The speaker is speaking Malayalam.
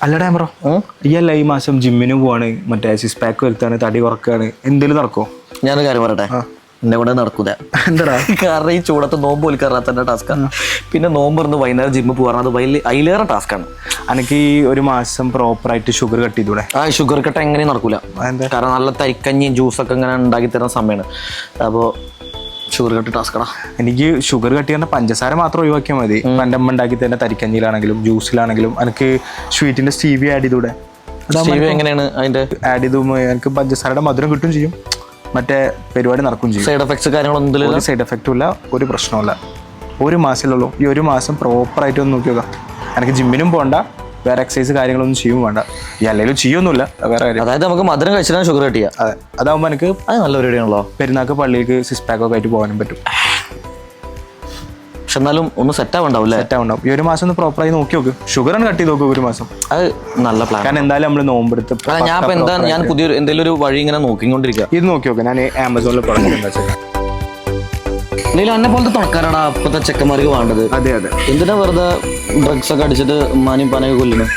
അല്ലടാ ബ്രോ, ഇയല്ല ഈ മാസം ജിമ്മിന് പോവാണ്, മറ്റേ സിക്സ് പാക്ക് വരുത്താണ്, തടി കുറക്കാണ്, എന്തെങ്കിലും നടക്കോ? ഞാനൊരു കാര്യം പറയട്ടെ, എന്നെ കൊണ്ട് നടക്കൂല. എന്താടാ? കാരണം ഈ ചൂടത്ത് നോമ്പ് വലിക്കാറാ തന്നെ ടാസ്ക്കാണ്. പിന്നെ നോമ്പ് ഇരുന്ന് വൈകുന്നേരം ജിമ്മിൽ പോകാറ് അത് അതിലേറെ ടാസ്ക്കാണ്. എനിക്ക് ഈ ഒരു മാസം പ്രോപ്പറായിട്ട് ഷുഗർ കട്ട് ചെയ്തൂടെ? ഷുഗർ കട്ട് എങ്ങനെയും നടക്കൂല. കാരണം നല്ല തരിക്കഞ്ഞിയും ജ്യൂസൊക്കെ ഇങ്ങനെ ഉണ്ടാക്കി തരുന്ന സമയമാണ്. അപ്പോൾ ഷുഗർ കട്ട് ടാസ്കടാ. എനിക്ക് ഷുഗർ കട്ട് ചെയ്യുന്ന പഞ്ചസാര മാത്രം ഒഴിവാക്കിയാൽ മതി. എൻ്റെ അമ്മ ഉണ്ടാക്കി തരുന്ന തരിക്കഞ്ഞിയിലാണെങ്കിലും ജ്യൂസിലാണെങ്കിലും എനിക്ക് സ്വീറ്റിന്റെ സ്റ്റീവി ആഡ് ചെയ്തൂടെ? എങ്ങനെയാണ് അതിന്റെ ആഡ് ചെയ്തു എനിക്ക് പഞ്ചസാരയുടെ മധുരം കിട്ടും ചെയ്യും, മറ്റേ പരിപാടി നടക്കും ചെയ്യും. സൈഡ് എഫക്ട്സ് കാര്യങ്ങളൊന്നും ഒരു സൈഡ് എഫക്റ്റും ഇല്ല, ഒരു പ്രശ്നമില്ല. ഒരു മാസമുള്ളൂ. ഈ ഒരു മാസം പ്രോപ്പറായിട്ട് ഒന്ന് നോക്കി നോക്കാം. എനിക്ക് ജിമ്മിനും പോകണ്ട, വേറെ എക്സസൈസ് കാര്യങ്ങളൊന്നും ചെയ്യും വേണ്ട. ഈ അല്ലെങ്കിൽ ചെയ്യൊന്നുമില്ല വേറെ കാര്യം. അതായത് നമുക്ക് മധുരം കഴിച്ചാൽ ഷുഗർ കട്ട് ചെയ്യാം. അതെ, അതാകുമ്പോൾ എനിക്ക് അത് നല്ല പരിപാടിയാണല്ലോ. പെരുന്നാൾക്ക് പള്ളിക്ക് സിക്സ് പാക്കൊക്കെ ആയിട്ട് പോകാനും പറ്റും. പക്ഷെ എന്നാലും ഒന്ന് സെറ്റ് ആവണ്ടാവും. സെറ്റ് ആവണ്ടാവും. ഈ ഒരു മാസം ഒന്ന് പ്രോപ്പറായി നോക്കി നോക്ക്. ഷുഗർ ആണ് കട്ട് ചെയ്ത് നോക്കുക ഒരു മാസം. അത് നല്ല പ്ലാൻ. കാരണം എന്തായാലും നമ്മൾ നോമ്പെടുത്ത് ഞാൻ പുതിയൊരു എന്തെങ്കിലും ഒരു വഴി ഇങ്ങനെ നോക്കിക്കൊണ്ടിരിക്കുക. ഇത് നോക്കി നോക്കാം. ഞാൻ ആമസോണിൽ പറഞ്ഞു എന്താ വെച്ചാൽ അല്ലെങ്കിൽ എന്നെ പോലത്തെ തുണക്കാരാടാ ഇപ്പോഴത്തെ ചെക്കന്മാർക്ക് വേണ്ടത്. അതെ അതെ. എന്തിനാ വെറുതെ ഡ്രഗ്സ് ഒക്കെ അടിച്ചിട്ട് മാനിയും പനയൊക്കെ കൊല്ലുന്നു?